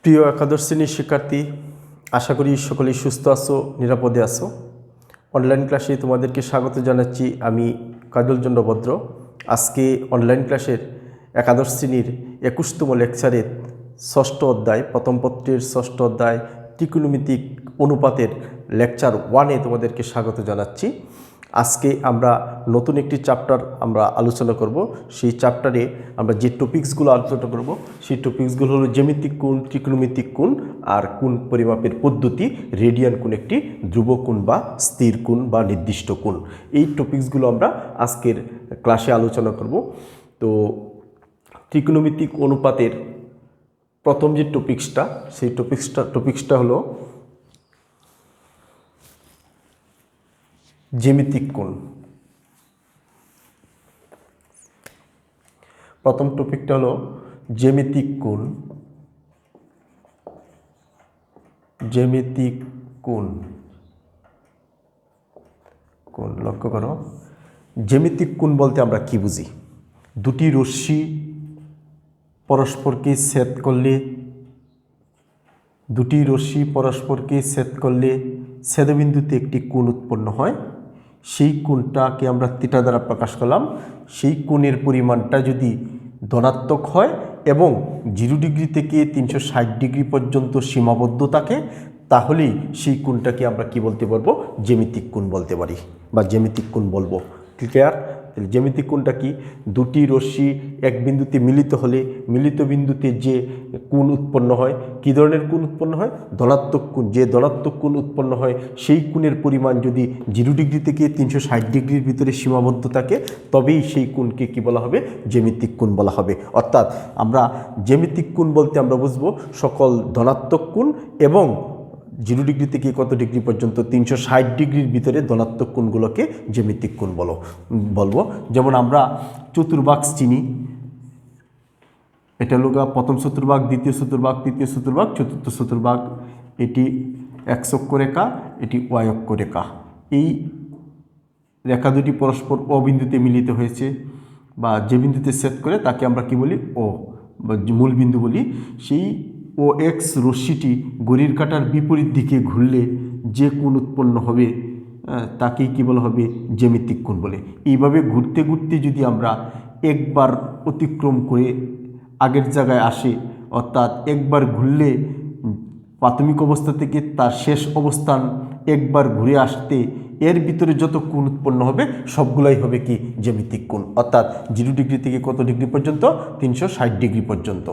প্রিয় একাদশ শ্রেণীর শিক্ষার্থী, আশা করি সকলেই সুস্থ আছো, নিরাপদে আছো। অনলাইন ক্লাসে তোমাদেরকে স্বাগত জানাচ্ছি। আমি কাজল চন্দ্র ভদ্র। আজকে অনলাইন ক্লাসের একাদশ শ্রেণীর 21তম লেকচারের ষষ্ঠ অধ্যায়, প্রথম পত্রের ষষ্ঠ অধ্যায় ত্রিকোণমিতিক অনুপাতের লেকচার 1-এ তোমাদেরকে স্বাগত জানাচ্ছি। আজকে আমরা নতুন একটি চ্যাপ্টার আলোচনা করব। সেই চ্যাপ্টারে আমরা যে টপিকসগুলো আলোচনা করব সেই টপিকসগুলো হলো জ্যামিতিক কোণ, ত্রিকোণমিতিক কোণ আর কোণ পরিমাপের পদ্ধতি, রেডিয়ান কোণ একটি ধ্রুব কোণ বা স্থির কোণ বা নির্দিষ্ট কোণ। এই টপিকসগুলো আমরা আজকের ক্লাসে আলোচনা করব। তো ত্রিকোণমিতিক অনুপাতের প্রথম যে টপিকসটা, সেই টপিকসটা হলো জ্যামিতিক কোণ। প্রথম টপিকটা হলো জ্যামিতিক কোণ। জ্যামিতিক কোণ লক্ষ্য করো, জ্যামিতিক কোণ বলতে আমরা কি বুঝি? দুটি রশ্মি পরস্পরকে ছেদ করলে ছেদবিন্দুতে একটি কোণ উৎপন্ন হয়। সেই কোণটাকে আমরা থিটা দ্বারা প্রকাশ করলাম। সেই কোণের পরিমাণটা যদি ধনাত্মক হয় এবং 0 ডিগ্রি থেকে 360 ডিগ্রি পর্যন্ত সীমাবদ্ধ থাকে, তাহলেই সেই কোণটাকে আমরা কি বলতে পারবো? জ্যামিতিক কোণ বলতে পারি বা জ্যামিতিক কোণ বলবো। ক্লিয়ার? জ্যামিতিক কোণটা কি? দুটি রশ্মি এক বিন্দুতে মিলিত হলে মিলিত বিন্দুতে যে কোণ উৎপন্ন হয়, কী ধরনের কোণ উৎপন্ন হয়? ধনাত্মক কোণ। যে ধনাত্মক কোণ উৎপন্ন হয় সেই কোণের পরিমাণ যদি 0 ডিগ্রি থেকে 360 ডিগ্রির ভিতরে সীমাবদ্ধ থাকে, তবেই সেই কোণকে কি বলা হবে? জ্যামিতিক কোণ বলা হবে। অর্থাৎ আমরা জ্যামিতিক কোণ বলতে আমরা বুঝবো সকল ধনাত্মক কোণ এবং 0 ডিগ্রি থেকে কত ডিগ্রি পর্যন্ত 360 ডিগ্রির ভিতরে ধনাত্মক কোণগুলোকে জ্যামিতিক কোণ বলবো। যেমন আমরা চতুর্ভাগ চিনি। এটা হলো প্রথম চতুর্ভাগ, দ্বিতীয় চতুর্ভাগ, তৃতীয় চতুর্ভাগ, চতুর্থ চতুর্ভাগ। এটি এক্স অক্ষ রেখা, এটি ওয়াই অক্ষ রেখা। এই রেখা দুটি পরস্পর ও বিন্দুতে মিলিত হয়েছে বা যে বিন্দুতে ছেদ করে তাকে আমরা কি বলি? ও বা মূল বিন্দু বলি। সেই ও এক্স রশ্মিটি ঘড়ির কাঁটার বিপরীত দিকে ঘুরলে যে কোণ উৎপন্ন হবে তাকেই কী বলা হবে? জ্যামিতিক কোণ বলে। এইভাবে ঘুরতে ঘুরতে যদি আমরা একবার অতিক্রম করে আগের জায়গায় আসে, অর্থাৎ একবার ঘুরলে প্রাথমিক অবস্থা থেকে তার শেষ অবস্থান একবার ঘুরে আসতে এর ভিতরে যত কোণ উৎপন্ন হবে সবগুলাই হবে কি? জ্যামিতিক কোণ। অর্থাৎ 0 ডিগ্রি থেকে কত ডিগ্রি পর্যন্ত? 360 ডিগ্রি পর্যন্ত।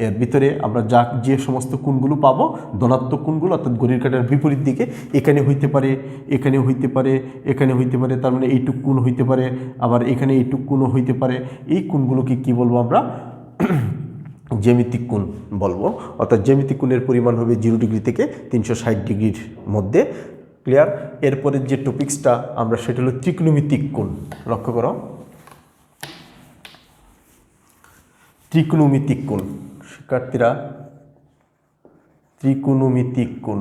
এর ভিতরে আমরা যে সমস্ত কোণগুলো পাবো, ধনাত্মক কোণগুলো, অর্থাৎ ঘড়ির কাঁটার বিপরীত দিকে, এখানে হইতে পারে, এখানে হইতে পারে, এখানে হইতে পারে, তার মানে এইটুক কোণ হইতে পারে, আবার এখানে এইটুক কোণও হইতে পারে। এই কোণগুলোকে কি বলবো আমরা? জ্যামিতিক কোণ বলবো। অর্থাৎ জ্যামিতিক কোণের পরিমাণ হবে 0 ডিগ্রি থেকে 360 ডিগ্রির মধ্যে। ক্লিয়ার? এরপরের যে টপিক্সটা আমরা, সেটা হলো ত্রিকোণমিতিক কোণ। লক্ষ্য করো, ত্রিকোণমিতিক কোণ। শিক্ষার্থীরা, ত্রিকোণমিতিক কোণ।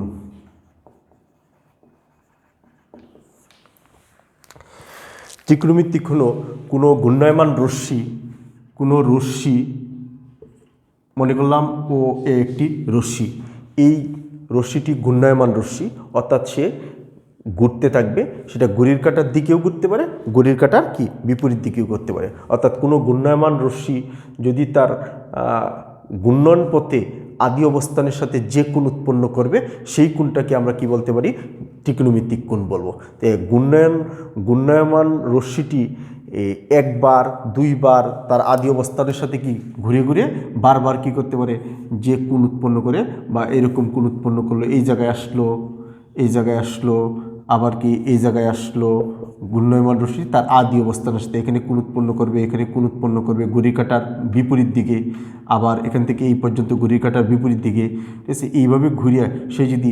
ত্রিকোণমিতিক হলো কোনো ঘূর্ণায়মান রশ্মি, মনে করলাম ও একটি রশ্মি। এই রশ্মিটি ঘূর্ণায়মান রশ্মি, অর্থাৎ সে ঘুরতে থাকবে। সেটা ঘড়ির কাঁটার দিকেও ঘুরতে পারে, ঘড়ির কাঁটার কি বিপরীত দিকেও করতে পারে। অর্থাৎ কোনো ঘূর্ণায়মান রশ্মি যদি তার ঘূর্ণন পথে আদি অবস্থানের সাথে যে কোণ উৎপন্ন করবে সেই কোণটাকে আমরা কি বলতে পারি? ত্রিকোণমিতিক কোণ বলবো। তো ঘূর্ণায়মান রশ্মিটি একবার দুইবার তার আদি অবস্থানের সাথে কি ঘুরে ঘুরে বারবার কি করতে পারে? যে কোণ উৎপন্ন করে, বা এরকম কোণ উৎপন্ন করলো, এই জায়গায় আসলো, এই জায়গায় আসলো, আবার কি এই জায়গায় আসলো। ঘূর্ণায়মান রশ্মি তার আদি অবস্থানের সাথে এখানে কোণ উৎপন্ন করবে, এখানে কোণ উৎপন্ন করবে ঘড়ির কাঁটার বিপরীত দিকে, আবার এখান থেকে এই পর্যন্ত ঘড়ির কাঁটার বিপরীত দিকে। ঠিক আছে? এইভাবে ঘুরিয়ে সে যদি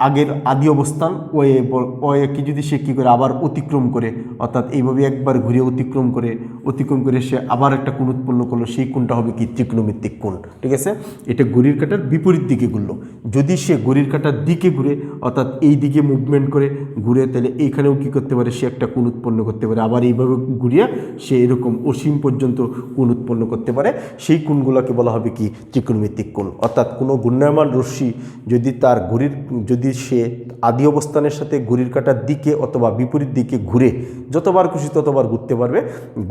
আগের আদি অবস্থান ওকে যদি সে কী করে আবার অতিক্রম করে, অর্থাৎ এইভাবে একবার ঘুরে অতিক্রম করে সে আবার একটা কোণ উৎপন্ন করলো, সেই কোণটা হবে কি ত্রিকোণমিতিক কোণ। ঠিক আছে, এটা ঘড়ির কাঁটার বিপরীত দিকে ঘুরলো। যদি সে ঘড়ির কাঁটার দিকে ঘুরে, অর্থাৎ এই দিকে মুভমেন্ট করে ঘুরে, তাহলে এইখানেও কী করতে পারে, সে একটা কোণ উৎপন্ন করতে পারে। আবার এইভাবে ঘুরিয়ে সে এরকম অসীম পর্যন্ত কোণ উৎপন্ন করতে পারে। সেই কোণগুলোকে বলা হবে কি ত্রিকোণমিতিক কোণ। অর্থাৎ কোনো ঘূর্ণায়মান রশ্মি যদি সে আদি অবস্থানের সাথে ঘড়ির কাঁটার দিকে অথবা বিপরীত দিকে ঘুরে, যতবার খুশি ততবার ঘুরতে পারবে,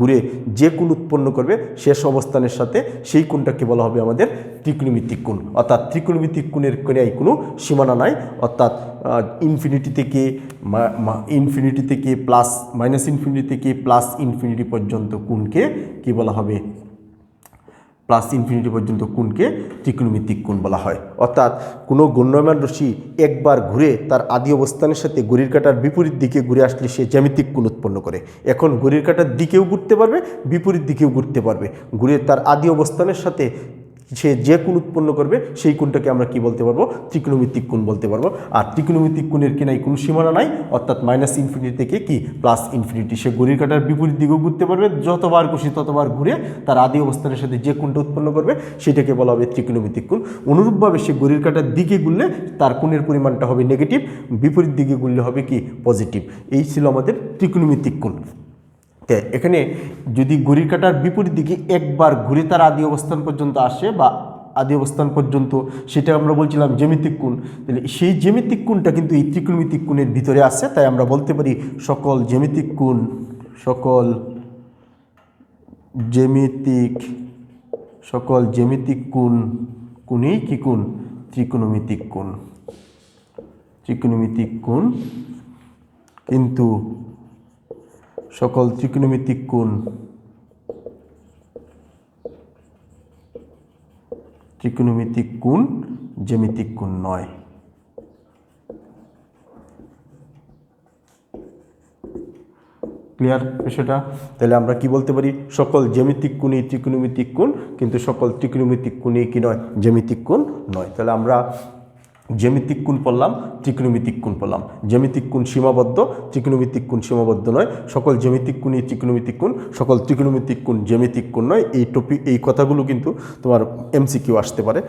ঘুরে যে কোণ উৎপন্ন করবে শেষ অবস্থানের সাথে, সেই কোণটাকে বলা হবে আমাদের ত্রিকোণমিতিক কোণ। অর্থাৎ ত্রিকোণমিতিক কোণের কোনো সীমানা নাই। অর্থাৎ ইনফিনিটি থেকে প্লাস মাইনাস ইনফিনিটি থেকে প্লাস ইনফিনিটি পর্যন্ত কোণকে কি বলা হবে, প্লাস ইনফিনিটি পর্যন্ত কোণকে ত্রিকোণমিতিক কোণ বলা হয়। অর্থাৎ কোনো ঘূর্ণায়মান রশ্মি একবার ঘুরে তার আদি অবস্থানের সাথে ঘড়ির কাঁটার বিপরীত দিকে ঘুরে আসলে সে জ্যামিতিক কোণ উৎপন্ন করে। এখন ঘড়ির কাঁটার দিকেও ঘুরতে পারবে, বিপরীত দিকেও ঘুরতে পারবে। ঘুরে তার আদি অবস্থানের সাথে সে যে কোণ উৎপন্ন করবে, সেই কোণটাকে আমরা কি বলতে পারবো, ত্রিকোণমিতিক কোণ বলতে পারবো। আর ত্রিকোণমিতিক কোণের কি নাই, কোনো সীমানা নাই। অর্থাৎ মাইনাস ইনফিনিটি থেকে কি প্লাস ইনফিনিটি, সে ঘড়ির কাঁটার বিপরীত দিকেও ঘুরতে পারবে, যতবার খুশি ততবার ঘুরে তার আদি অবস্থানের সাথে যে কোণটা উৎপন্ন করবে সেটাকে বলা হবে ত্রিকোণমিতিক কোণ। অনুরূপভাবে সে ঘড়ির কাঁটার দিকে ঘুরলে তার কোণের পরিমাণটা হবে নেগেটিভ, বিপরীত দিকে ঘুরলে হবে কি পজিটিভ। এই ছিল আমাদের ত্রিকোণমিতিক কোণ। এখানে যদি ঘড়ির কাঁটার বিপরীত দিকে একবার ঘুরে তার আদি অবস্থান পর্যন্ত আসে বা আদি অবস্থান পর্যন্ত, সেটা আমরা বলছিলাম জ্যামিতিক কোণ। তাহলে সেই জ্যামিতিক কোণটা কিন্তু এই ত্রিকোণমিতিক কোণের ভিতরে আছে। তাই আমরা বলতে পারি সকল জ্যামিতিক কোণই কি কোণ, ত্রিকোণমিতিক কোণ। ত্রিকোণমিতিক কোণ, কিন্তু সকল ত্রিকোণমিতিক কোণ জ্যামিতিক কোণ নয়। ক্লিয়ার বিষয়টা? তাহলে আমরা কি বলতে পারি, সকল জ্যামিতিক কোণই ত্রিকোণমিতিক কোণ, কিন্তু সকল ত্রিকোণমিতিক কোণই কি নয়, জ্যামিতিক কোণ নয়। তাহলে আমরা জ্যামিতিক কোণ পড়লাম, ত্রিকোণমিতিক কোণ পড়লাম। জ্যামিতিক কোণ সীমাবদ্ধ, ত্রিকোণমিতিক কোণ সীমাবদ্ধ নয়। সকল জ্যামিতিক কোণই ত্রিকোণমিতিক কোণ, সকল ত্রিকোণমিতিক কোণ জ্যামিতিক কোণ নয়। এই কথাগুলো কিন্তু তোমার এমসিকিউ আসতে পারে।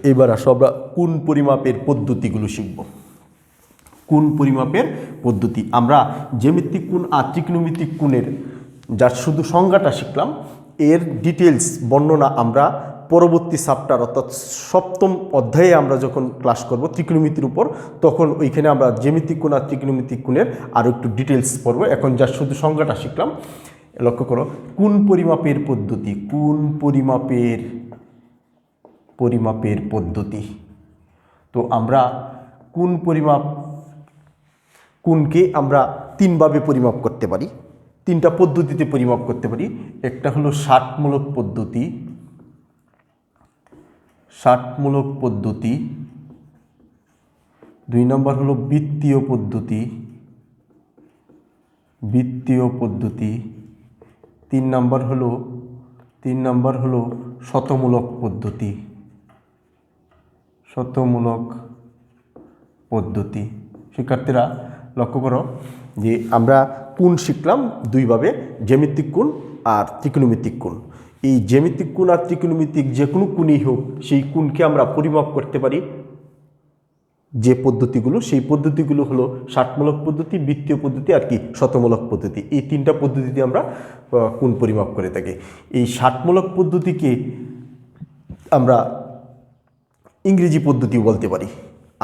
এইবার আসো আমরা কোণ পরিমাপের পদ্ধতিগুলো শিখব। কোণ পরিমাপের পদ্ধতি, আমরা জ্যামিতিক কোণ আর ত্রিকোণমিতিক কোণের যার শুধু সংজ্ঞাটা শিখলাম, এর ডিটেলস বর্ণনা আমরা পরবর্তী চ্যাপ্টার অর্থাৎ সপ্তম অধ্যায়ে আমরা যখন ক্লাস করব ত্রিকোণমিতির উপর, তখন ওইখানে আমরা জ্যামিতিক কোণ আর ত্রিকোণমিতিক কোণের আরও একটু ডিটেলস পড়ব। এখন যার শুধু সংজ্ঞাটা শিখলাম, লক্ষ্য করো কোণ পরিমাপের পদ্ধতি। কোণ পরিমাপের পদ্ধতি, তো আমরা কোণকে আমরা তিনভাবে পরিমাপ করতে পারি, তিনটা পদ্ধতিতে পরিমাপ করতে পারি। একটা হলো ষাটমূলক পদ্ধতি, 2 নম্বর হলো বৃত্তীয় পদ্ধতি, 3 নম্বর হলো শতমূলক পদ্ধতি। শিক্ষার্থীরা লক্ষ্য করো যে আমরা কোণ শিখলাম দুইভাবে, জ্যামিতিক কোণ আর ত্রিকোণমিতিক কোণ। এই জ্যামিতিক কোণ আর ত্রিকোণমিতিক যে কোনো কোণই হোক, সেই কোণকে আমরা পরিমাপ করতে পারি যে পদ্ধতিগুলো, সেই পদ্ধতিগুলো হলো ষাটমূলক পদ্ধতি, বৃত্তীয় পদ্ধতি আর কি শতমূলক পদ্ধতি। এই তিনটা পদ্ধতিতে আমরা কোণ পরিমাপ করে থাকি। এই ষাটমূলক পদ্ধতিকে আমরা ইংরেজি পদ্ধতিও বলতে পারি,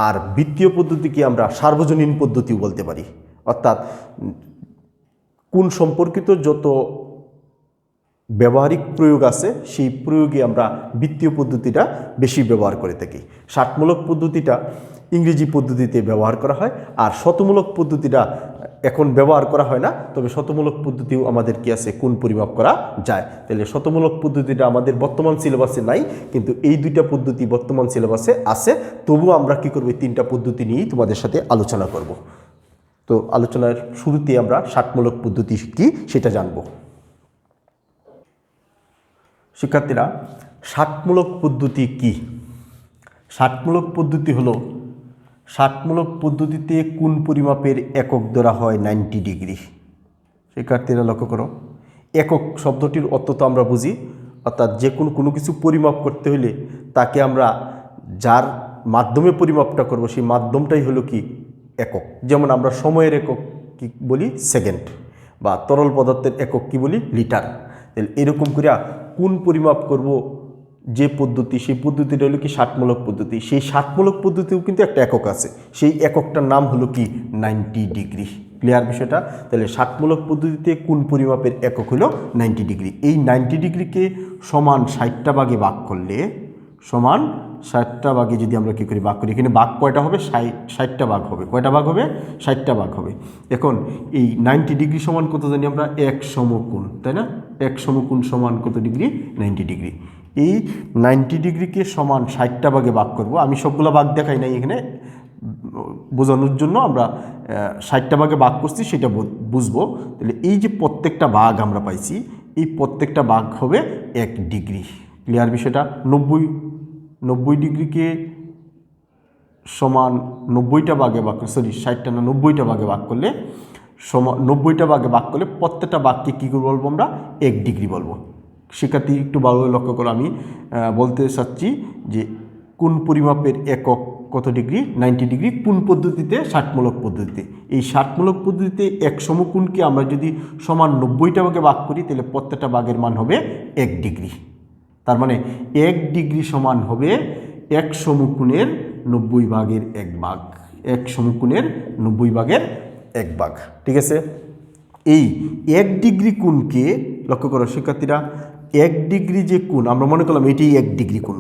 আর বৃত্তীয় পদ্ধতিকে আমরা সার্বজনীন পদ্ধতিও বলতে পারি। অর্থাৎ কোণ সম্পর্কিত যত ব্যবহারিক প্রয়োগ আছে, সেই প্রয়োগে আমরা বৃত্তীয় পদ্ধতিটা বেশি ব্যবহার করে থাকি। ষাটমূলক পদ্ধতিটা ইংরেজি পদ্ধতিতে ব্যবহার করা হয়, আর শতমূলক পদ্ধতিটা এখন ব্যবহার করা হয় না, তবে শতমূলক পদ্ধতিও আমাদের কি আছে, কোণ পরিমাপ করা যায়। তাহলে শতমূলক পদ্ধতিটা আমাদের বর্তমান সিলেবাসে নাই, কিন্তু এই দুইটা পদ্ধতি বর্তমান সিলেবাসে আছে। তবুও আমরা কি করব, এই তিনটা পদ্ধতি নিয়েই তোমাদের সাথে আলোচনা করব। তো আলোচনার শুরুতে আমরা ষাটমূলক পদ্ধতি কি সেটা জানব। শিক্ষার্থীরা, ষাটমূলক পদ্ধতি কি? ষাটমূলক পদ্ধতি হলো ষাটমূলক পদ্ধতিতে কোন পরিমাপের একক ধরা হয় 90 ডিগ্রি? শিক্ষার্থীরা লক্ষ্য করো, একক শব্দটির অর্থ তো আমরা বুঝি, অর্থাৎ যে কোনো কিছু পরিমাপ করতে হলে তাকে আমরা যার মাধ্যমে পরিমাপটা করব সেই মাধ্যমটাই হলো কি একক। যেমন আমরা সময়ের একক কি বলি সেকেন্ড, বা তরল পদার্থের একক কি বলি লিটার। এরকম করে কোন পরিমাপ করব যে পদ্ধতি, সেই পদ্ধতিটা হলো কি ষাটমূলক পদ্ধতি। সেই ষাটমূলক পদ্ধতিও কিন্তু একটা একক আছে, সেই এককটার নাম হলো কি 90 ডিগ্রি। ক্লিয়ার বিষয়টা? তাহলে ষাটমূলক পদ্ধতিতে কোন পরিমাপের একক হলো 90 ডিগ্রি। এই 90 ডিগ্রিকে সমান 60টা ভাগে ভাগ করলে, সমান 60টা ভাগে যদি আমরা কী করি ভাগ করি, এখানে ভাগ কয়টা হবে? 60টা ভাগ হবে। কয়টা ভাগ হবে? 60টা ভাগ হবে। এখন এই 90 ডিগ্রি সমান কত জানি আমরা? এক সমকোণ, তাই না? এক সমকোণ সমান কত ডিগ্রি? 90 ডিগ্রি। এই 90 ডিগ্রিকে সমান 60টা ভাগে ভাগ করব। আমি সবগুলো ভাগ দেখাই নাই, এখানে বোঝানোর জন্য আমরা 60টা ভাগে ভাগ করছি, সেটা বুঝবো। তাহলে এই যে প্রত্যেকটা ভাগ আমরা পাইছি, এই প্রত্যেকটা ভাগ হবে 1 ডিগ্রি। ক্লিয়ার বিষয়টা? 90 ডিগ্রিকে সমান 90টা ভাগে ভাগ করে, 60টা না 90টা ভাগে ভাগ করলে সমান 90টা ভাগে ভাগ করলে প্রত্যেকটা ভাগকে কী করে বলবো আমরা? 1 ডিগ্রি বলবো। শিক্ষার্থী একটু ভালোভাবে লক্ষ্য করো, আমি বলতে চাচ্ছি যে কোন পরিমাপের একক কত ডিগ্রি? 90 ডিগ্রি। কোন পদ্ধতিতে? ষাটমূলক পদ্ধতিতে। এই ষাটমূলক পদ্ধতিতে এক সমকোণকে আমরা যদি সমান 90টা ভাগে ভাগ করি, তাহলে প্রত্যেকটা ভাগের মান হবে 1 ডিগ্রি। তার মানে 1 ডিগ্রি সমান হবে এক সমকোণের 90 ভাগের 1 ভাগ। এক সমকোণের 90 ভাগের 1 ভাগ। ঠিক আছে? এই 1 ডিগ্রি কোণকে লক্ষ্য করো শিক্ষার্থীরা, 1 ডিগ্রি যে কোণ আমরা মনে করলাম এটি 1 ডিগ্রি কোণ,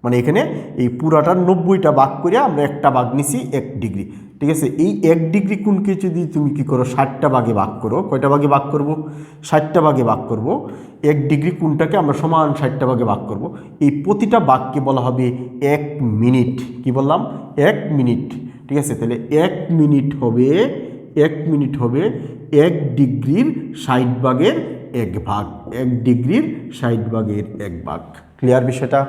মানে এখানে এই পুরাটার 90টা ভাগ করে আমরা একটা ভাগ নিছি 1 ডিগ্রি। ঠিক আছে? এই 1 ডিগ্রি কোণকে যদি তুমি কি করো 60টা ভাগে ভাগ করো, কয়টা ভাগে ভাগ করব? 60টা ভাগে ভাগ করব। 1 ডিগ্রি কোণটাকে আমরা সমান 60টা ভাগে ভাগ করব। এই প্রতিটা ভাগকে বলা হবে 1 মিনিট। কি বললাম? 1 মিনিট। ঠিক আছে? তাহলে 1 মিনিট হবে 1 মিনিট হবে 1 ডিগ্রির 60 ভাগের 1 ভাগ। 1 ডিগ্রির 60 ভাগের 1 ভাগ। ক্লিয়ার বিষয়টা?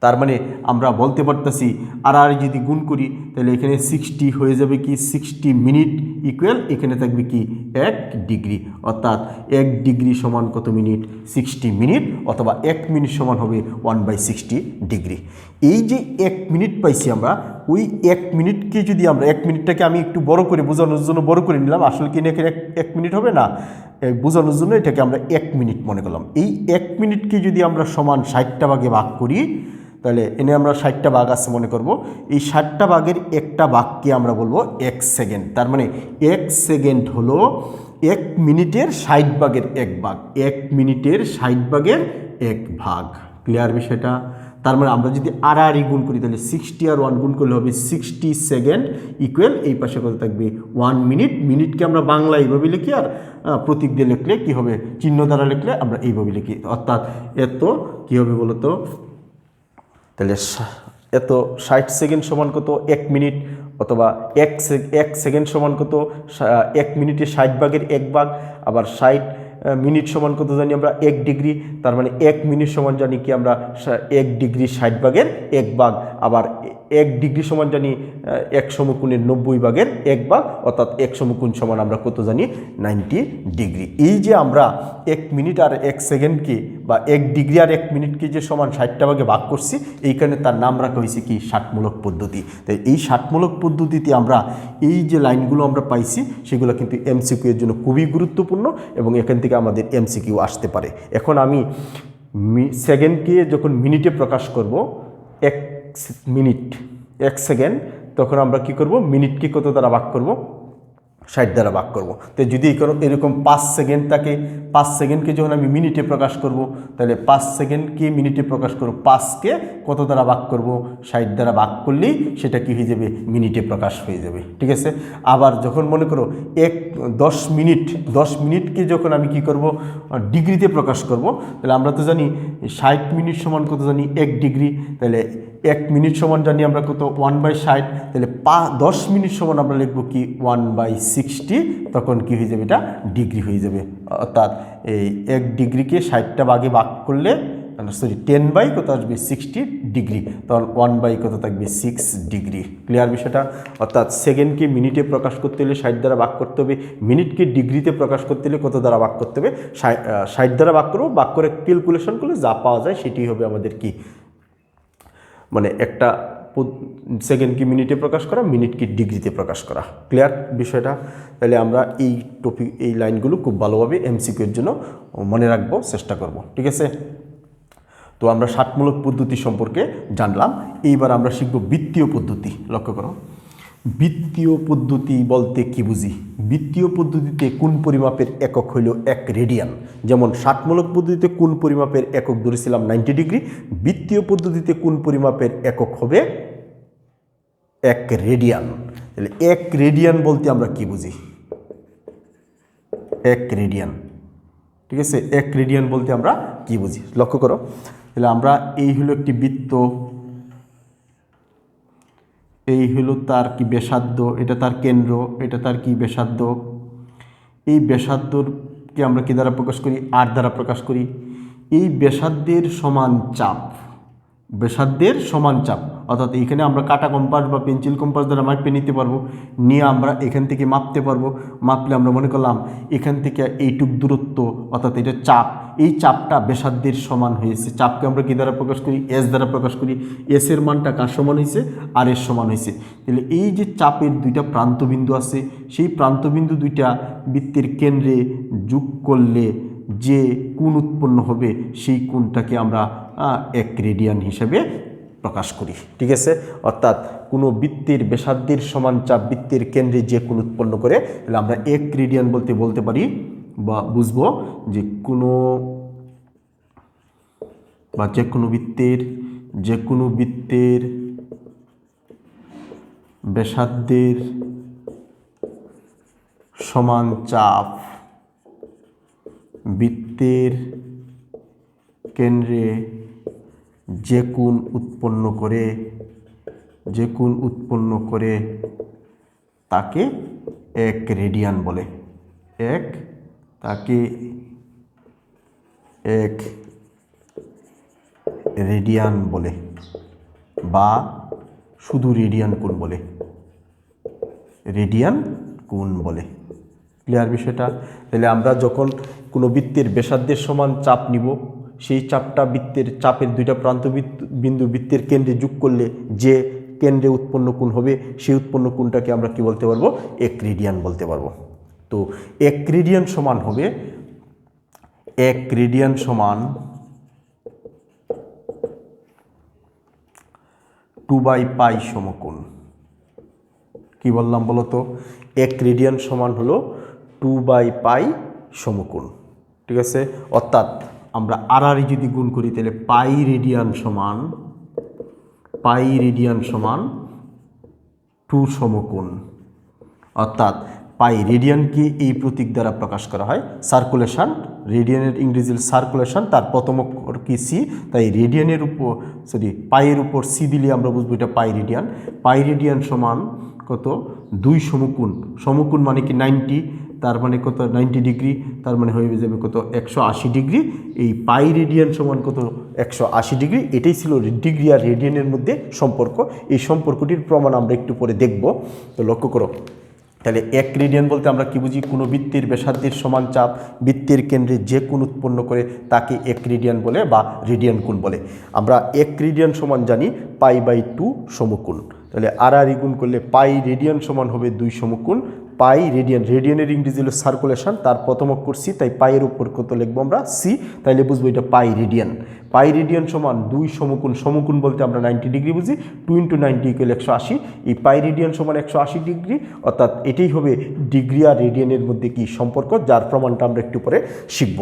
তার মানে আমরা বলতে পারতেছি আর যদি গুণ করি তাহলে এখানে 60 হয়ে যাবে কি 60 মিনিট ইকুয়াল এখানে থাকবে কি 1 ডিগ্রি, অর্থাৎ 1 ডিগ্রি সমান কত মিনিট? 60 মিনিট, অথবা 1 মিনিট সমান হবে 1/60 ডিগ্রি। এই যে 1 মিনিট পাইছি আমরা, ওই 1 মিনিটকে যদি আমরা 1 মিনিটটাকে আমি একটু বড় করে বোঝানোর জন্য বড় করে নিলাম, আসলে কি এখানে 1 মিনিট হবে না, বোঝানোর জন্য এটাকে আমরা 1 মিনিট মনে করলাম। এই 1 মিনিটকে যদি আমরা সমান 60টা ভাগে ভাগ করি, তাহলে এনে আমরা 60টা ভাগ আছে মনে করব, এই 60টা ভাগের একটা ভাগকে আমরা বলবো 1 সেকেন্ড। তার মানে 1 সেকেন্ড হলো 1 মিনিটের 60 ভাগের 1 ভাগ। 1 মিনিটের 60 ভাগের 1 ভাগ। ক্লিয়ার বিষয়টা? তার মানে আমরা যদি আর গুণ করি তাহলে 60 আর 1 গুণ করলে হবে 60 সেকেন্ড ইকুয়াল এই পাশে কত থাকবে 1 মিনিট। মিনিটকে আমরা বাংলা এইভাবে লিখি, আর প্রতীক দিয়ে লিখলে কি হবে? চিহ্ন দ্বারা লিখলে আমরা এইভাবে লিখি, অর্থাৎ এত কি হবে বলতো? তাহলে এত 60 সেকেন্ড সমান কত? 1 মিনিট, অথবা 1 সেকেন্ড সমান কত? 1 মিনিটে 60 ভাগের 1 ভাগ। আবার 60 মিনিট সমান কত জানি আমরা? 1 ডিগ্রি। তার মানে 1 মিনিট সমান জানি কি আমরা? 1 ডিগ্রি 60 ভাগের 1 ভাগ। আবার 1 ডিগ্রি সমান জানি 1 সমকোণের 90 ভাগের 1 ভাগ, অর্থাৎ 1 সমকোণ সমান আমরা কত জানি? 90 ডিগ্রি। এই যে আমরা 1 মিনিট আর 1 সেকেন্ডকে, বা 1 ডিগ্রি আর 1 মিনিটকে যে সমান 60টা ভাগে ভাগ করছি, এইখানে তার নাম রাখা হয়েছে কি? ষাটমূলক পদ্ধতি। তাই এই ষাটমূলক পদ্ধতিতে আমরা এই যে লাইনগুলো আমরা পাইছি, সেগুলো কিন্তু এমসিকিউ এর জন্য খুবই গুরুত্বপূর্ণ, এবং এখান থেকে আমাদের এমসিকিউ আসতে পারে। এখন আমি সেকেন্ডকে যখন মিনিটে প্রকাশ করব, 1 মিনিট 1 সেকেন্ড, তখন আমরা কি করব? মিনিটকে কত দ্বারা ভাগ করব? 60 দ্বারা ভাগ করব। তো যদি এরকম 5 সেকেন্ড থাকে, 5 সেকেন্ডকে যখন আমি মিনিটে প্রকাশ করব, তাহলে 5 সেকেন্ডকে মিনিটে প্রকাশ করব, 5কে কত দ্বারা ভাগ করব? 60 দ্বারা ভাগ করলেই সেটা কি হয়ে যাবে? মিনিটে প্রকাশ হয়ে যাবে। ঠিক আছে? আবার যখন মনে করো 10 মিনিটকে যখন আমি কি করব? ডিগ্রিতে প্রকাশ করব, তাহলে আমরা তো জানি 60 মিনিট সমান কত জানি? 1 ডিগ্রি। তাহলে 1 মিনিট সমান জানি আমরা কত? 1/60। তাহলে 10 মিনিট সমান আমরা লিখব কি? 1/60। তখন কি হয়ে যাবে? এটা ডিগ্রি হয়ে যাবে। অর্থাৎ এই 1 ডিগ্রিকে 60টা ভাগে ভাগ করলে সরি 10 বাই কত আসবে 60 ডিগ্রি, তখন 1 বাই কত থাকবে 6 ডিগ্রি। ক্লিয়ার বিষয়টা? অর্থাৎ সেকেন্ডকে মিনিটে প্রকাশ করতে হলে 60 দ্বারা ভাগ করতে হবে, মিনিটকে ডিগ্রিতে প্রকাশ করতে হলে কত দ্বারা ভাগ করতে হবে 60 দ্বারা ভাগ করবো, ভাগ করে ক্যালকুলেশন করলে যা পাওয়া যায় সেটি হবে আমাদের কি মানে একটা সেকেন্ডকে মিনিটে প্রকাশ করা, মিনিটকে ডিগ্রিতে প্রকাশ করা। ক্লিয়ার বিষয়টা? তাহলে আমরা এই টপিক এই লাইনগুলো খুব ভালোভাবে এমসিকিউর জন্য মনে রাখবো, চেষ্টা করব। ঠিক আছে? তো আমরা ষাটমূলক পদ্ধতি সম্পর্কে জানলাম। এইবার আমরা শিখব বৃত্তীয় পদ্ধতি। লক্ষ্য করো, বৃত্তীয় পদ্ধতি বলতে কি বুঝি? বৃত্তীয় পদ্ধতিতে কোণ পরিমাপের একক হইল 1 রেডিয়ান। যেমন ষাটমূলক পদ্ধতিতে কোণ পরিমাপের একক ধরেছিলাম 90 ডিগ্রি, বৃত্তীয় পদ্ধতিতে কোণ পরিমাপের একক হবে 1 রেডিয়ান। তাহলে 1 রেডিয়ান বলতে আমরা কি বুঝি? 1 রেডিয়ান। ঠিক আছে? 1 রেডিয়ান বলতে আমরা কি বুঝি? লক্ষ্য করো, তাহলে আমরা এই হলো একটি বৃত্ত, এই হলো তার কি ব্যাসার্ধ, এটা তার কেন্দ্র, এটা তার কি ব্যাসার্ধ। এই ব্যাসার্ধকে আমরা কি দ্বারা প্রকাশ করি? আর দ্বারা প্রকাশ করি। এই ব্যাসার্ধের সমান চাপ, ব্যাসার্ধের সমান চাপ, অর্থাৎ এখানে আমরা কাটা কম্পাস বা পেন্সিল কম্পাস দ্বারা মাপে নিতে পারবো, নিয়ে আমরা এখান থেকে মাপতে পারবো। মাপলে আমরা মনে করলাম এখান থেকে এইটুক দূরত্ব, অর্থাৎ এটা চাপ, এই চাপটা ব্যাসার্ধের সমান হয়েছে। চাপকে আমরা কী দ্বারা প্রকাশ করি? এস দ্বারা প্রকাশ করি। এসের মানটা কার সমান হয়েছে? আর এর সমান হয়েছে। তাহলে এই যে চাপের দুইটা প্রান্তবিন্দু আছে, সেই প্রান্তবিন্দু দুইটা বৃত্তের কেন্দ্রে যোগ করলে যে কোণ উৎপন্ন হবে সেই কোণটাকে আমরা 1 রেডিয়ান হিসেবে প্রকাশ করি। ঠিক আছে? অর্থাৎ কোনো বৃত্তের ব্যাসার্ধের সমান চাপ বৃত্তের কেন্দ্রে যে কোণ উৎপন্ন করে, তাহলে আমরা 1 রেডিয়ান বলতে পারি বা বুঝবো যে কোনো বা যে কোনো বৃত্তের ব্যাসার্ধের সমান চাপ বৃত্তের কেন্দ্রে যে কোণ উৎপন্ন করে তাকে 1 রেডিয়ান বলে। তাকে 1 রেডিয়ান বলে বা শুধু রেডিয়ান কোণ বলে, রেডিয়ান কোণ বলে। ক্লিয়ার বিষয়টা? তাহলে আমরা যখন কোনো বৃত্তের ব্যাসার্ধের সমান চাপ নিব, সেই চাপটা বৃত্তের চাপের দুইটা প্রান্ত বিন্দু বৃত্তের কেন্দ্রে যোগ করলে যে কেন্দ্রে উৎপন্ন কোণ হবে সেই উৎপন্ন কোণটাকে আমরা কি বলতে পারবো? 1 রেডিয়ান বলতে পারবো। তো 1 রেডিয়ান সমান হবে 1 রেডিয়ান সমান 2/π সমকোণ। কি বললাম বলো তো? 1 রেডিয়ান সমান হলো 2/π সমকোণ। ঠিক আছে? অর্থাৎ আমরা আর যদি গুণ করি তাহলে পাই রেডিয়ান সমান 2 সমকোণ। অর্থাৎ পাই রেডিয়ানকে এই প্রতীক দ্বারা প্রকাশ করা হয়, সার্কুলেশন। রেডিয়ানের ইংরেজি সার্কুলেশন, তার প্রথম অক্ষর কি সি, তাই রেডিয়ানের উপর পাইয়ের উপর সি দিলে আমরা বুঝবো এটা পাই রেডিয়ান। পাই রেডিয়ান সমান কত? 2 সমকোণ। সমকোণ মানে কি 90, তার মানে কত? 90 ডিগ্রি, তার মানে হয়ে যাবে কত? 180 ডিগ্রি। এই পাই রেডিয়ান সমান কত? 180 ডিগ্রি। এটাই ছিল ডিগ্রি আর রেডিয়ানের মধ্যে সম্পর্ক। এই সম্পর্কটির প্রমাণ আমরা একটু পরে দেখব। তো লক্ষ্য করো, তাহলে 1 রেডিয়ান বলতে আমরা কি বুঝি? কোনো বৃত্তের ব্যাসার্ধের সমান চাপ বৃত্তের কেন্দ্রে যে কোণ উৎপন্ন করে তাকে 1 রেডিয়ান বলে বা রেডিয়ান কোণ বলে। আমরা 1 রেডিয়ান সমান জানি π/2 সমকোণ। তাহলে আর গুণ করলে পাই রেডিয়ান সমান হবে 2 সমকোণ। পাই রেডিয়ান, রেডিয়ানের ইংরেজি হলো সার্কুলেশন, তার প্রথম অক্ষর সি, তাই পাইয়ের উপর কত লিখবো আমরা? সি। তাইলে বুঝবো এটা পাই রেডিয়ান। পাই রেডিয়ান সমান 2 সমকোণ। সমকোণ বলতে আমরা 90 ডিগ্রি বুঝি। 2 × 90 = 180। এই পাই রেডিয়ান সমান 180 ডিগ্রি। অর্থাৎ এটাই হবে ডিগ্রি আর রেডিয়ানের মধ্যে কি সম্পর্ক, যার প্রমাণটা আমরা একটু পরে শিখব।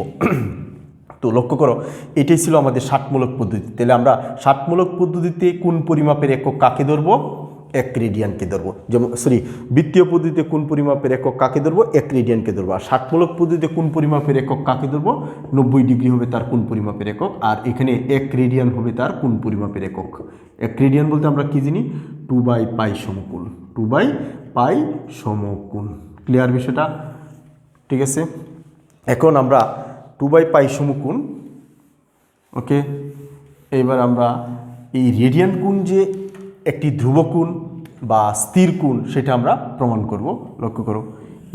তো লক্ষ্য করো, এটাই ছিল আমাদের ষাটমূলক পদ্ধতি। তাহলে আমরা ষাটমূলক পদ্ধতিতে কোণ পরিমাপের একক কাকে ধরবো? 1 রেডিয়ানকে ধরবো। যেমন বৃত্তীয় পদ্ধতিতে কোণ পরিমাপের একক কাকে ধরবো? 1 রেডিয়ানকে ধরবো। আর ষাটমূলক পদ্ধতিতে কোণ পরিমাপের একক কাকে ধরবো? 90 ডিগ্রি হবে তার কোণ পরিমাপের একক, আর এখানে 1 রেডিয়ান হবে তার কোণ পরিমাপের একক। 1 রেডিয়ান বলতে আমরা কি জানি? 2/π সমকোণ। 2/π সমকোণ। ক্লিয়ার বিষয়টা? ঠিক আছে? এখন আমরা 2/π সমকোণ ওকে, এবার আমরা এই রেডিয়ান কোণ যে একটি ধ্রুব কোণ বা স্থির কোণ সেটা আমরা প্রমাণ করব। লক্ষ্য করো,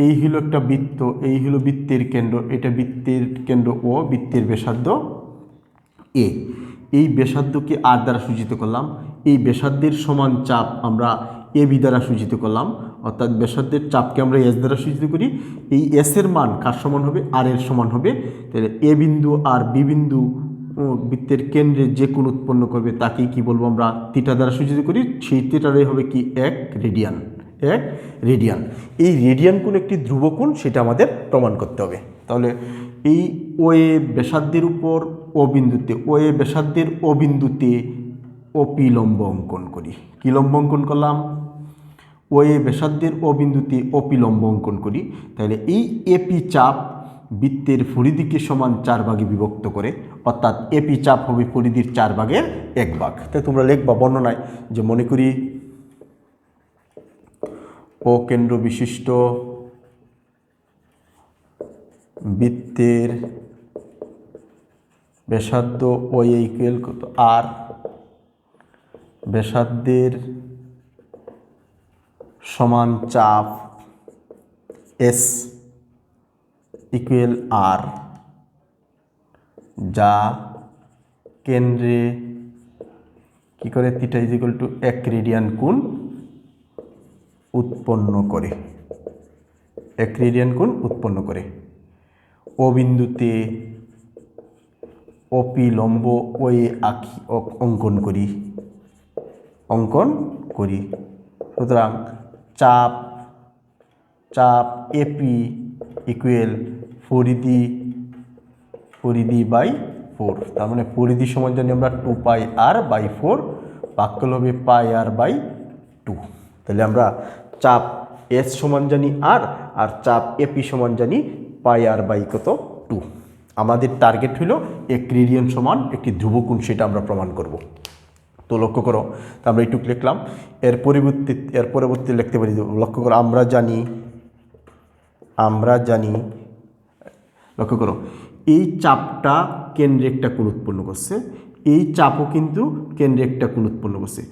এই হলো একটা বৃত্ত, এই হলো বৃত্তের কেন্দ্র, এটা বৃত্তের কেন্দ্র ও, বৃত্তের ব্যাসার্ধ এ। এই ব্যাসার্ধকে আর দ্বারা সূচিত করলাম, এই ব্যাসার্ধের সমান চাপ আমরা এ বি দ্বারা সূচিত করলাম, অর্থাৎ ব্যাসার্ধের চাপকে আমরা এস দ্বারা সূচিত করি। এই এস এর মান কার সমান হবে? আর এর সমান হবে। তাহলে এ বিন্দু আর বি বিন্দু বৃত্তের কেন্দ্রে যে কোণ উৎপন্ন করবে তাকেই কি বলবো আমরা? থিটা দ্বারা সূচিত করি। সেই থিটাটাই হবে কি? 1 রেডিয়ান। 1 রেডিয়ান। এই রেডিয়ান কোণ একটি ধ্রুব কোণ, সেটা আমাদের প্রমাণ করতে হবে। তাহলে এই ও এ ব্যাসার্ধের উপর ও বিন্দুতে, ও এ ব্যাসার্ধের ও বিন্দুতে ওপি লম্ব অঙ্কন করি। কি লম্ব অঙ্কন করলাম? ও এ ব্যাসার্ধের ও বিন্দুতে ওপি লম্ব অঙ্কন করি। তাহলে এই এপি চাপ বৃত্তের পরিধিকে সমান 4 ভাগে বিভক্ত করে, অর্থাৎ এপি চাপ হবে পরিধির 4 ভাগের 1 ভাগ। তাই তোমরা লিখবা বর্ণনায় যে মনে করি ও কেন্দ্র বিশিষ্ট বৃত্তের ব্যাসার্ধ ও ইকুয়াল কত? আর। ব্যাসার্ধের সমান চাপ এস ইকুয়াল আর, যা কেন্দ্রে কি করে? Theta is equal to 1 radian কোণ উৎপন্ন করে। 1 রেডিয়ান কোণ উৎপন্ন করে। ও বিন্দুতে ওপি লম্ব ওই আঁকি অঙ্কন করি। সুতরাং চাপ এপি ইকুয়াল পরিধি বাই 4। তার মানে পরিধি সমান জানি আমরা 2 পাই আর বাই 4, ভাগফল হবে পাই আর বাই 2। তাহলে আমরা চাপ এস সমান জানি আর চাপ এপি সমান জানি পাই আর বাই কত? 2। আমাদের টার্গেট হলো 1 রেডিয়ান সমান একটি ধ্রুব কোণ, সেটা আমরা প্রমাণ করব। তো লক্ষ্য করো, তো আমরা এইটুকু লিখলাম। এর পরবর্তী লিখতে পারি। লক্ষ্য করো, আমরা জানি লক্ষ্য করো, এই চাপটা কেন্দ্রে একটা কোণ উৎপন্ন করছে, এই চাপও কিন্তু কেন্দ্রে একটা কোণ উৎপন্ন করছে।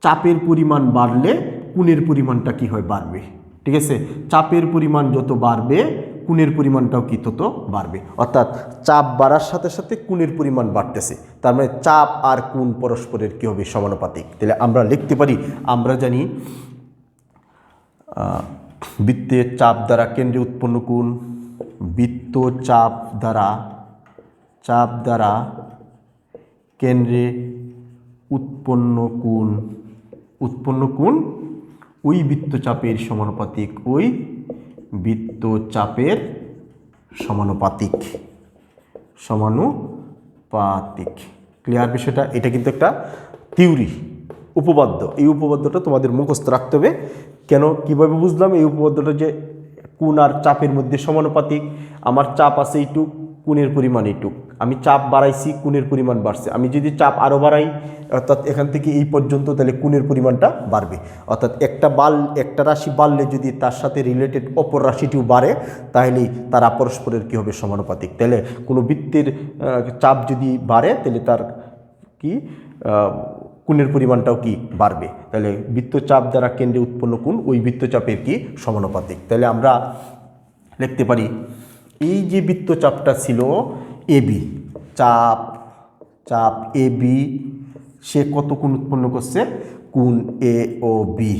চাপের পরিমাণ বাড়লে কোণের পরিমাণটা কি হয়? বাড়বে। ঠিক আছে, চাপের পরিমাণ যত বাড়বে কোণের পরিমাণটাও কি তত বাড়বে। অর্থাৎ চাপ বাড়ার সাথে সাথে কোণের পরিমাণ বাড়তেছে। তার মানে চাপ আর কোণ পরস্পরের কি হবে? সমানুপাতিক। তাহলে আমরা লিখতে পারি, আমরা জানি বৃত্তের চাপ দ্বারা কেন্দ্রে উৎপন্ন কোণ, বৃত্ত চাপ দ্বারা কেন্দ্রে উৎপন্ন কোণ ওই বৃত্তচাপের সমানুপাতিক, সমানুপাতিক। ক্লিয়ার বিষয়টা? এটা কিন্তু একটা থিওরি, উপপাদ্য। এই উপপাদ্যটা তোমাদের মুখস্থ রাখতে হবে। কেন, কিভাবে বুঝলাম এই উপপাদ্যটা? যে কোণ আর চাপের মধ্যে সমানুপাতিক। আমার চাপ আছে এইটুক, কোণের পরিমাণ এইটুক। আমি চাপ বাড়াইছি, কোণের পরিমাণ বাড়ছে। আমি যদি চাপ আরও বাড়াই, অর্থাৎ এখান থেকে এই পর্যন্ত, তাহলে কোণের পরিমাণটা বাড়বে। অর্থাৎ একটা রাশি বাড়লে যদি তার সাথে রিলেটেড অপর রাশিটিও বাড়ে, তাহলেই তারা পরস্পরের কী হবে? সমানুপাতিক। তাহলে কোনো বৃত্তের চাপ যদি বাড়ে, তাহলে তার কি কোণের পরিমাণটাও কি? বাড়বে। তাহলে বৃত্তচাপ দ্বারা কেন্দ্রে উৎপন্ন কোণ ওই বৃত্তচাপের কি? সমানুপাতিক। তাহলে আমরা লিখতে পারি, এই যে বৃত্তচাপটা ছিল এবি, চাপ এবি, সে কত কোণ উৎপন্ন করছে? কোণ এ ও বি,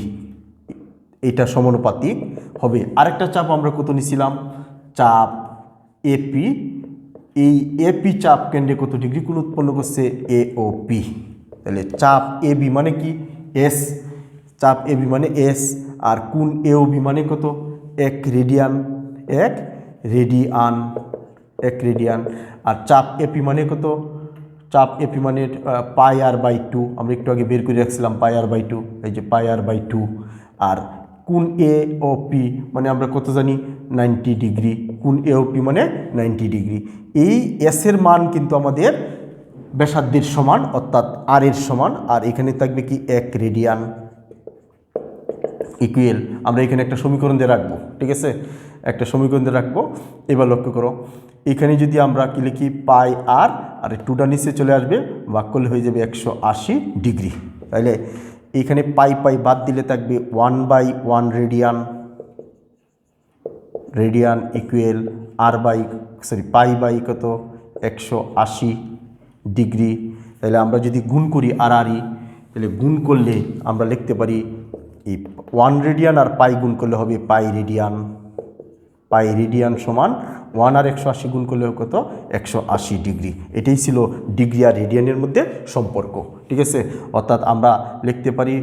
এটা সমানুপাতিক হবে। আরেকটা চাপ আমরা কত নিছিলাম? চাপ এপি। এই এপি চাপ কেন্দ্রে কত ডিগ্রি কোণ উৎপন্ন করছে? এ ও পি। তাহলে চাপ এবি মানে কি? এস। চাপ এবি মানে এস, আর কোণ এ ও বি মানে কত? 1 রেডিয়ান। আর চাপ এপি মানে কত? চাপ এপি মানে পাই আর বাই 2। আমরা একটু আগে বের করে রাখছিলাম পাই আর বাই 2, এই যে পাই আর বাই 2। আর কোণ এ ও পি মানে আমরা কত জানি? 90 ডিগ্রি। কোণ এ ও পি মানে 90 ডিগ্রি। এই এসের মান কিন্তু আমাদের ব্যাসার্ধের সমান, অর্থাৎ আর এর সমান। আর এখানে থাকবে কি? 1 রেডিয়ান ইকুয়াল, আমরা এখানে একটা সমীকরণ দিয়ে রাখবো। ঠিক আছে, একটা সমীকরণ দিয়ে রাখবো। এবার লক্ষ্য করো, এখানে যদি আমরা কি লিখি পাই আর আর টুটা নিচে চলে আসবে, ভাগ করলে হয়ে যাবে 180 ডিগ্রি। তাহলে এইখানে পাই পাই বাদ দিলে থাকবে 1/1 রেডিয়ান, রেডিয়ান ইকুয়াল আর বাই পাই বাই কত 180 ডিগ্রি। তাহলে আমরা যদি গুণ করি আর আরই, তাহলে গুণ করলে আমরা লিখতে পারি এই 1 রেডিয়ান আর পাই গুণ করলে হবে পাই রেডিয়ান। পাই রেডিয়ান সমান 1 আর 180 গুণ করলে কত 180 ডিগ্রি। এটাই ছিল ডিগ্রি আর রেডিয়ানের মধ্যে সম্পর্ক। ঠিক আছে, অর্থাৎ আমরা লিখতে পারি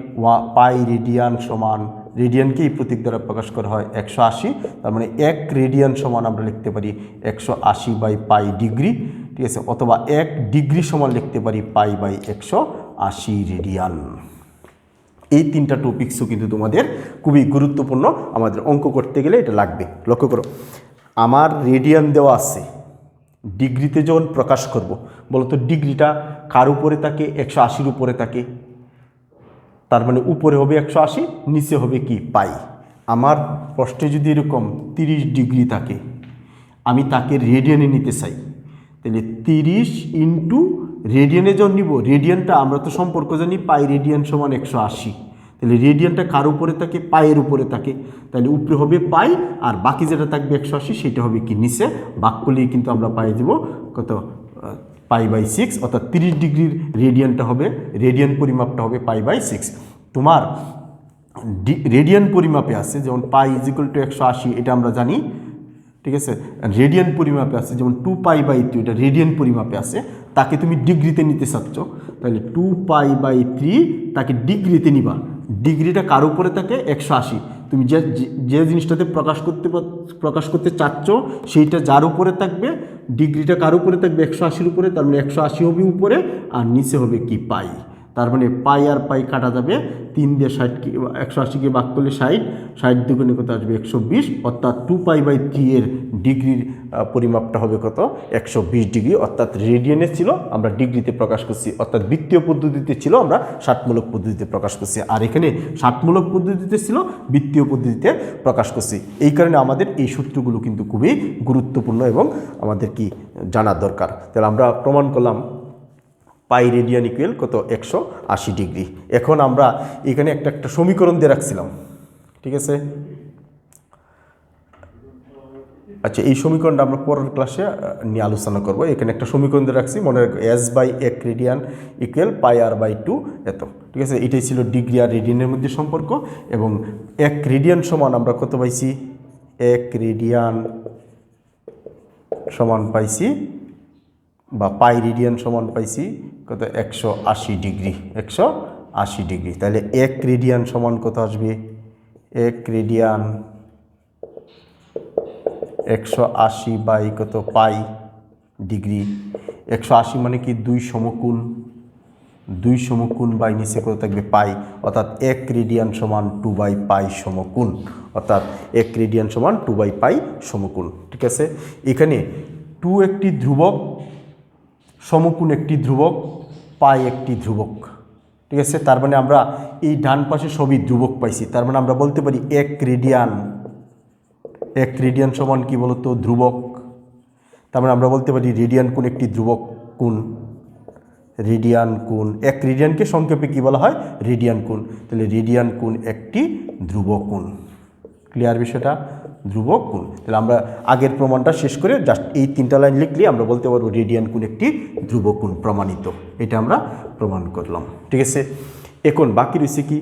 পাই রেডিয়ান সমান, রেডিয়ানকেই প্রতীক দ্বারা প্রকাশ করা হয় 180, তার মানে 1 রেডিয়ান সমান আমরা লিখতে পারি 180/পাই ডিগ্রি। ঠিক আছে, অথবা 1 ডিগ্রি সমান লিখতে পারি পাই বাই 180 রেডিয়ান। এই তিনটা টপিকসও কিন্তু তোমাদের খুবই গুরুত্বপূর্ণ, আমাদের অঙ্ক করতে গেলে এটা লাগবে। লক্ষ্য করো, আমার রেডিয়ান দেওয়া আছে, ডিগ্রিতে যখন প্রকাশ করব, বলতো ডিগ্রিটা কার উপরে থাকে 180-র উপরে থাকে, তার মানে উপরে হবে 180, নিচে হবে কি পাই। আমার প্রশ্নে যদি এরকম 30 ডিগ্রি থাকে, আমি তাকে রেডিয়ানে নিতে চাই, তাহলে 30 ইন্টু রেডিয়ানে যখন নিব, রেডিয়ানটা আমরা তো সম্পর্ক জানি পাই রেডিয়ান সমান 180, তাহলে রেডিয়ানটা কার উপরে থাকে পাইয়ের উপরে থাকে, তাহলে উপরে হবে পাই আর বাকি যেটা থাকবে 180 সেটা হবে কি নিচে। ভাগ করলেই কিন্তু আমরা পাই দেব কত পাই/6, অর্থাৎ 30 ডিগ্রির রেডিয়ানটা হবে, রেডিয়ান পরিমাপটা হবে পাই/6। তোমার রেডিয়ান পরিমাপে আছে যেমন পাই = 180, এটা আমরা জানি। ঠিক আছে, রেডিয়ান পরিমাপে আছে যেমন 2π/3, এটা রেডিয়ান পরিমাপে আছে, তাকে তুমি ডিগ্রিতে নিতে চাচ্ছ, তাহলে 2π/3 তাকে ডিগ্রিতে নিবা। ডিগ্রিটা কার উপরে থাকে 180, তুমি যে জিনিসটাতে প্রকাশ করতে চাচ্ছ সেইটা যার উপরে থাকবে, ডিগ্রিটা কার উপরে থাকবে 180-র উপরে, তার মানে 180 হবে উপরে আর নিচে হবে কি পাই। তার মানে পাই আর পাই কাটা যাবে, 3 দিয়ে 60কে 180কে ভাগ করলে 60, 60 দুগুণে কত আসবে 120, অর্থাৎ 2π/3 এর ডিগ্রির পরিমাপটা হবে কত 120 ডিগ্রি। অর্থাৎ রেডিয়ানে ছিল, আমরা ডিগ্রিতে প্রকাশ করছি, অর্থাৎ বৃত্তীয় পদ্ধতিতে ছিল, আমরা ষাটমূলক পদ্ধতিতে প্রকাশ করছি, আর এখানে ষাটমূলক পদ্ধতিতে ছিল, বৃত্তীয় পদ্ধতিতে প্রকাশ করছি। এই কারণে আমাদের এই সূত্রগুলো কিন্তু খুবই গুরুত্বপূর্ণ এবং আমাদের কি জানা দরকার। তাহলে আমরা প্রমাণ করলাম পাই রেডিয়ান ইকুয়াল কত 180 ডিগ্রি। এখন আমরা এখানে একটা সমীকরণ দিয়ে রাখছিলাম। ঠিক আছে, আচ্ছা এই সমীকরণটা আমরা পরের ক্লাসে নিয়ে আলোচনা করব। এখানে একটা সমীকরণ দিয়ে রাখছি, মনে রাখো S/1 রেডিয়ান ইকুয়াল πr/2 এত। ঠিক আছে, এটাই ছিল ডিগ্রি আর রেডিয়ানের মধ্যে সম্পর্ক। এবং 1 রেডিয়ান সমান আমরা কত পাইছি, 1 রেডিয়ান সমান পাইছি, বা পাই রেডিয়ান সমান পাইছি কত 180 ডিগ্রি, 180 ডিগ্রি। তাহলে 1 রেডিয়ান সমান কত আসবে, 1 রেডিয়ান 180 কত পাই ডিগ্রি। 180 মানে কি 2 সমকোণ, 2 সমকোণ বাই নিচে কত থাকবে পাই, অর্থাৎ 1 রেডিয়ান সমান 2/পাই সমকোণ, অর্থাৎ 1 রেডিয়ান সমান 2/পাই সমকোণ। ঠিক আছে, এখানে 2 একটি ধ্রুবক, সমকোণ একটি ধ্রুবক, পাই একটি ধ্রুবক। ঠিক আছে, তার মানে আমরা এই ডান পাশে সবই ধ্রুবক পাইছি, তার মানে আমরা বলতে পারি 1 রেডিয়ান সমান কি বলতো ধ্রুবক। তার মানে আমরা বলতে পারি রেডিয়ান কোণ একটি ধ্রুবক কোণ, রেডিয়ান কোণ, 1 রেডিয়ানকে সংক্ষেপে কি বলা হয় রেডিয়ান কোণ। তাহলে রেডিয়ান কোণ একটি ধ্রুবক কোণ। ক্লিয়ার বিষয়টা, ধ্রুবক কোণ। তাহলে আমরা আগের প্রমাণটা শেষ করে জাস্ট এই 3টা লাইন লিখলে আমরা বলতে পারবো রেডিয়ান কোণ একটি ধ্রুবক কোণ প্রমাণিত। এটা আমরা প্রমাণ করলাম। ঠিক আছে, এখন বাকি রয়েছে কি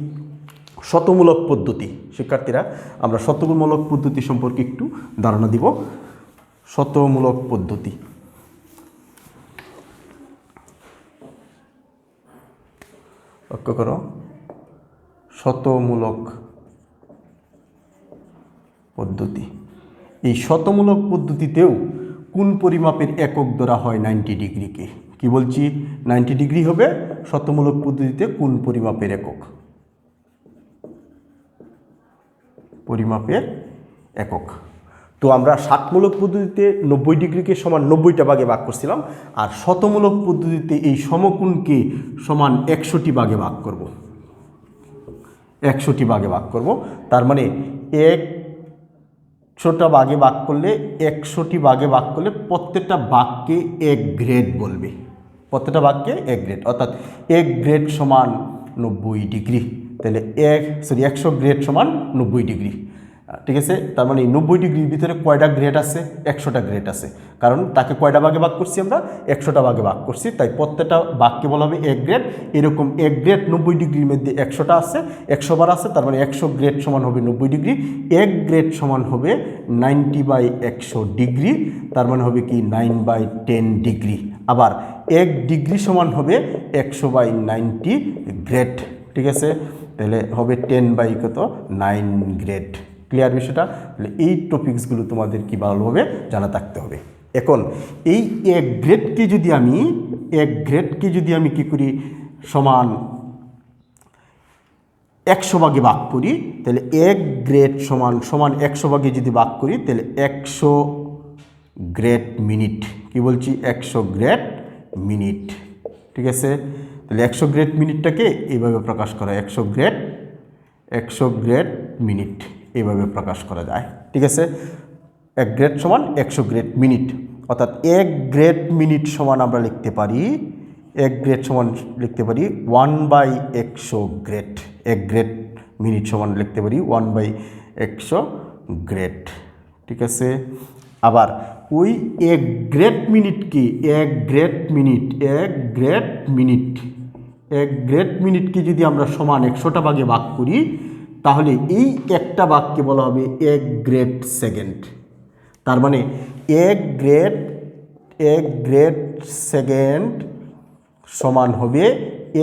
শতমূলক পদ্ধতি। শিক্ষার্থীরা, আমরা শতমূলক পদ্ধতি সম্পর্কে একটু ধারণা দিব। শতমূলক পদ্ধতি, লক্ষ্য করো, শতমূলক পদ্ধতি। এই শতমূলক পদ্ধতিতেও কোণ পরিমাপের একক ধরা হয় 90 ডিগ্রিকে। কি বলছি, 90 ডিগ্রি হবে শতমূলক পদ্ধতিতে কোণ পরিমাপের একক, পরিমাপের একক। তো আমরা ষাটমূলক পদ্ধতিতে 90 ডিগ্রিকে সমান 90টা ভাগে ভাগ করছিলাম, আর শতমূলক পদ্ধতিতে এই সমকোণকে সমান 100টি ভাগে ভাগ করব, 100টি ভাগে ভাগ করব। তার মানে 1 100টা ভাগে ভাগ করলে 100টি ভাগে ভাগ করলে প্রত্যেকটা ভাগকে 1 গ্রেড বলবে, প্রত্যেকটা ভাগকে 1 গ্রেড, অর্থাৎ 1 গ্রেড সমান 90 ডিগ্রি। তাহলে 100 গ্রেড সমান 90 ডিগ্রি, ঠিক আছে। তার মানে 90 ডিগ্রির ভিতরে কয়টা গ্রেড আছে? 100টা গ্রেড আছে, কারণ তাকে কয়টা ভাগে ভাগ করছি আমরা? 100টা ভাগে ভাগ করছি, তাই প্রত্যেকটা ভাগকে বলা হবে 1 গ্রেড। এরকম 1 গ্রেড 90 ডিগ্রির মধ্যে 100টা আছে, 100 বার আছে, তার মানে 100 গ্রেড সমান হবে 90 ডিগ্রি। 1 গ্রেড সমান হবে 90/100 ডিগ্রি, তার মানে হবে কি 9/10 ডিগ্রি। আবার 1 ডিগ্রি সমান হবে 100/90 গ্রেড, ঠিক আছে। তাহলে হবে 10/9 গ্রেড। ক্লিয়ার বিষয়টা? তাহলে এই টপিকসগুলো তোমাদের কি ভালোভাবে জানা থাকতে হবে। এখন এই 1 গ্রেডকে যদি আমি কি করি সমান 100 ভাগে ভাগ করি, তাহলে 1 গ্রেড সমান 100 ভাগে যদি ভাগ করি তাহলে 100 গ্রেড মিনিট। কি বলছি? 100 গ্রেড মিনিট, ঠিক আছে। তাহলে 100 গ্রেড মিনিটটাকে এইভাবে প্রকাশ করা হয়, 100 গ্রেড মিনিট এইভাবে প্রকাশ করা যায়, ঠিক আছে। 1 গ্রেড সমান 100 গ্রেড মিনিট, অর্থাৎ 1 গ্রেড মিনিট সমান আমরা লিখতে পারি 1 গ্রেড সমান লিখতে পারি 1/100 গ্রেড। 1 গ্রেড মিনিট সমান লিখতে পারি 1/100 গ্রেড, ঠিক আছে। আবার ওই 1 গ্রেড মিনিটকে 1 গ্রেড মিনিটকে যদি আমরা সমান 100টা ভাগে ভাগ করি, তাহলে এই একটা ভাগকে বলা হবে 1 গ্রেড সেকেন্ড। তার মানে 1 গ্রেড সেকেন্ড সমান হবে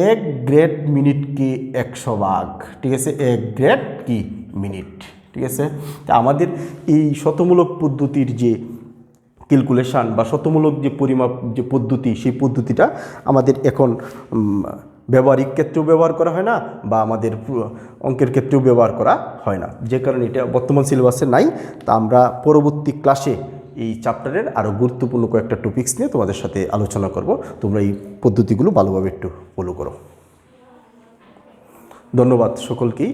1 গ্রেড মিনিটকে 100 ভাগ, ঠিক আছে। 1 গ্রেড কি মিনিট, ঠিক আছে। তা আমাদের এই শতমূলক পদ্ধতির যে ক্যালকুলেশান বা শতমূলক যে পরিমাপ যে পদ্ধতি, সেই পদ্ধতিটা আমাদের এখন ব্যবহারিক ক্ষেত্রেও ব্যবহার করা হয় না, বা আমাদের অঙ্কের ক্ষেত্রেও ব্যবহার করা হয় না, যে কারণে এটা বর্তমান সিলেবাসে নাই। তা আমরা পরবর্তী ক্লাসে এই চ্যাপ্টারের আরও গুরুত্বপূর্ণ কয়েকটা টপিকস নিয়ে তোমাদের সাথে আলোচনা করব। তোমরা এই পদ্ধতিগুলো ভালোভাবে একটু ফলো করো। ধন্যবাদ সকলকেই।